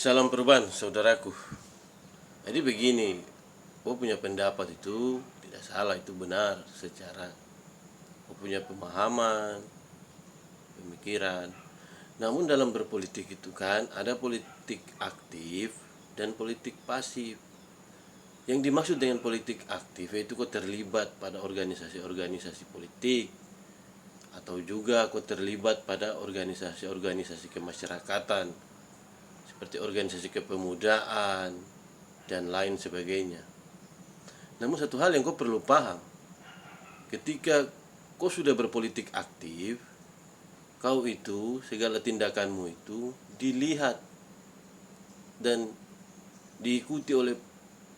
Salam perubahan, saudaraku. Jadi begini, gue punya pendapat itu tidak salah, itu benar secara gue punya pemahaman, pemikiran. Namun dalam berpolitik itu kan ada politik aktif dan politik pasif. Yang dimaksud dengan politik aktif yaitu kau terlibat pada organisasi-organisasi politik, atau juga kau terlibat pada organisasi-organisasi kemasyarakatan seperti organisasi kepemudaan dan lain sebagainya. Namun satu hal yang kau perlu paham, ketika kau sudah berpolitik aktif, kau itu segala tindakanmu itu dilihat dan diikuti oleh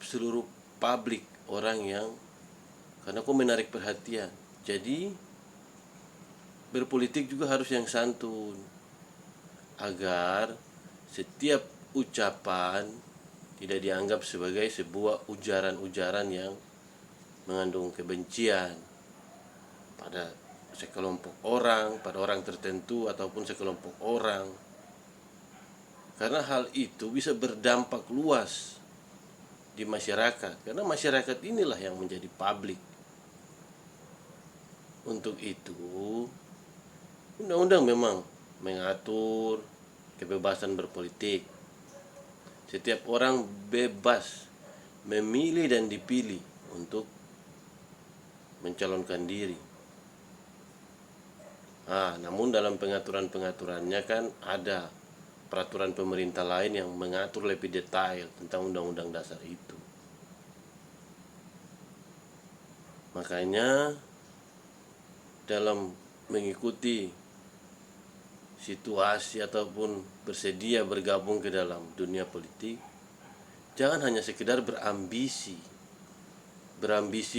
seluruh publik, orang yang, karena kau menarik perhatian. Jadi berpolitik juga harus yang santun, agar setiap ucapan tidak dianggap sebagai sebuah ujaran-ujaran yang mengandung kebencian pada sekelompok orang, pada orang tertentu ataupun sekelompok orang. Karena hal itu bisa berdampak luas di masyarakat, karena masyarakat inilah yang menjadi publik. Untuk itu, undang-undang memang mengatur kebebasan berpolitik. Setiap orang bebas memilih dan dipilih untuk mencalonkan diri. Namun dalam pengaturan-pengaturannya kan ada peraturan pemerintah lain yang mengatur lebih detail tentang undang-undang dasar itu. Makanya dalam mengikuti situasi ataupun bersedia bergabung ke dalam dunia politik, jangan hanya sekedar berambisi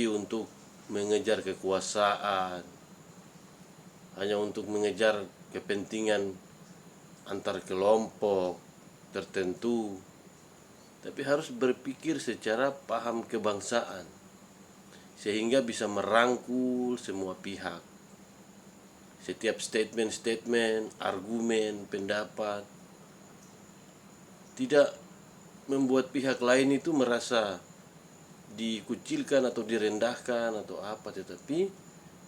untuk mengejar kekuasaan, hanya untuk mengejar kepentingan antar kelompok tertentu, tapi harus berpikir secara paham kebangsaan sehingga bisa merangkul semua pihak. Setiap statement, argumen, pendapat tidak membuat pihak lain itu merasa dikucilkan atau direndahkan atau apa, tetapi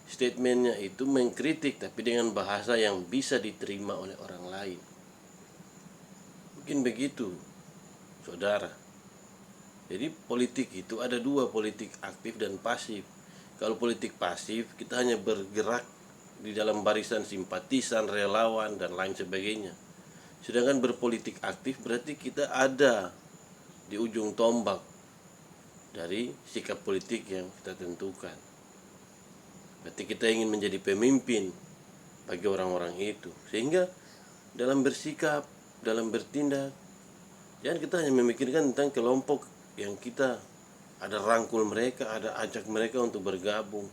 statementnya itu mengkritik tapi dengan bahasa yang bisa diterima oleh orang lain. Mungkin begitu, saudara. Jadi politik itu ada dua, politik aktif dan pasif. Kalau politik pasif, kita hanya bergerak di dalam barisan simpatisan, relawan, dan lain sebagainya. Sedangkan berpolitik aktif berarti kita ada di ujung tombak dari sikap politik yang kita tentukan. Berarti kita ingin menjadi pemimpin bagi orang-orang itu. Sehingga dalam bersikap, dalam bertindak, jangan kita hanya memikirkan tentang kelompok yang kita ada rangkul mereka, ada ajak mereka untuk bergabung.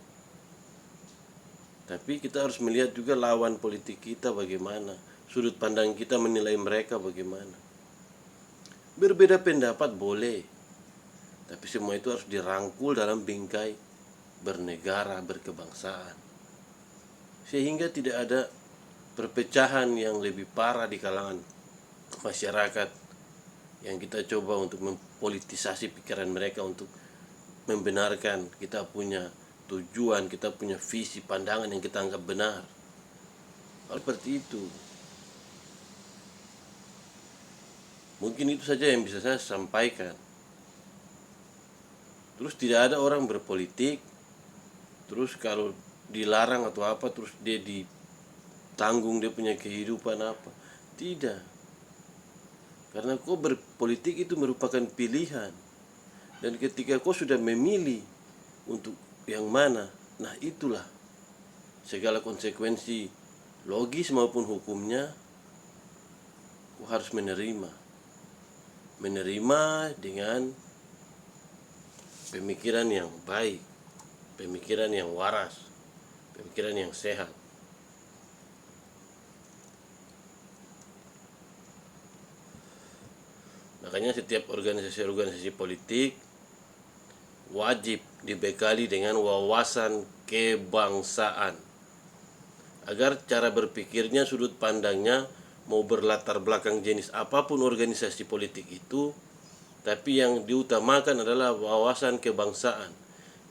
Tapi kita harus melihat juga lawan politik kita bagaimana, sudut pandang kita menilai mereka bagaimana. Berbeda pendapat boleh, tapi semua itu harus dirangkul dalam bingkai bernegara, berkebangsaan, sehingga tidak ada perpecahan yang lebih parah di kalangan masyarakat yang kita coba untuk mempolitisasi pikiran mereka untuk membenarkan kita punya tujuan, kita punya visi, pandangan yang kita anggap benar. Hal seperti itu. Mungkin itu saja yang bisa saya sampaikan. Terus tidak ada orang berpolitik, terus kalau dilarang atau apa, terus dia ditanggung dia punya kehidupan apa. Tidak. Karena kau berpolitik itu merupakan pilihan. Dan ketika kau sudah memilih untuk yang mana, nah itulah segala konsekuensi logis maupun hukumnya kau harus menerima dengan pemikiran yang baik, pemikiran yang waras, pemikiran yang sehat. Makanya setiap organisasi-organisasi politik wajib dibekali dengan wawasan kebangsaan, agar cara berpikirnya, sudut pandangnya mau berlatar belakang jenis apapun organisasi politik itu, tapi yang diutamakan adalah wawasan kebangsaan,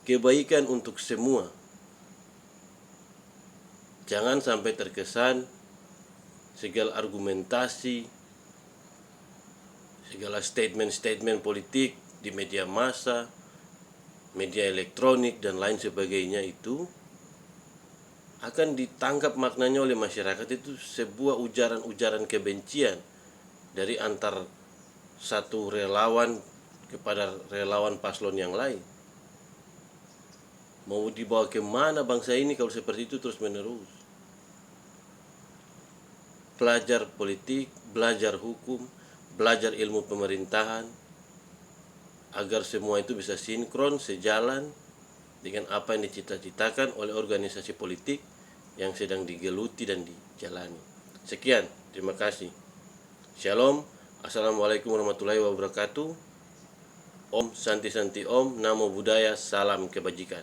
kebaikan untuk semua. Jangan sampai terkesan segala argumentasi, segala statement-statement politik di media massa, media elektronik dan lain sebagainya itu akan ditangkap maknanya oleh masyarakat itu sebuah ujaran-ujaran kebencian dari antar satu relawan kepada relawan paslon yang lain. Mau dibawa kemana bangsa ini kalau seperti itu terus menerus? Belajar politik, belajar hukum, belajar ilmu pemerintahan, agar semua itu bisa sinkron, sejalan dengan apa yang dicita-citakan oleh organisasi politik yang sedang digeluti dan dijalani. Sekian, terima kasih. Shalom, assalamualaikum warahmatullahi wabarakatuh. Om Santi Santi Om, Namo Buddhaya, salam kebajikan.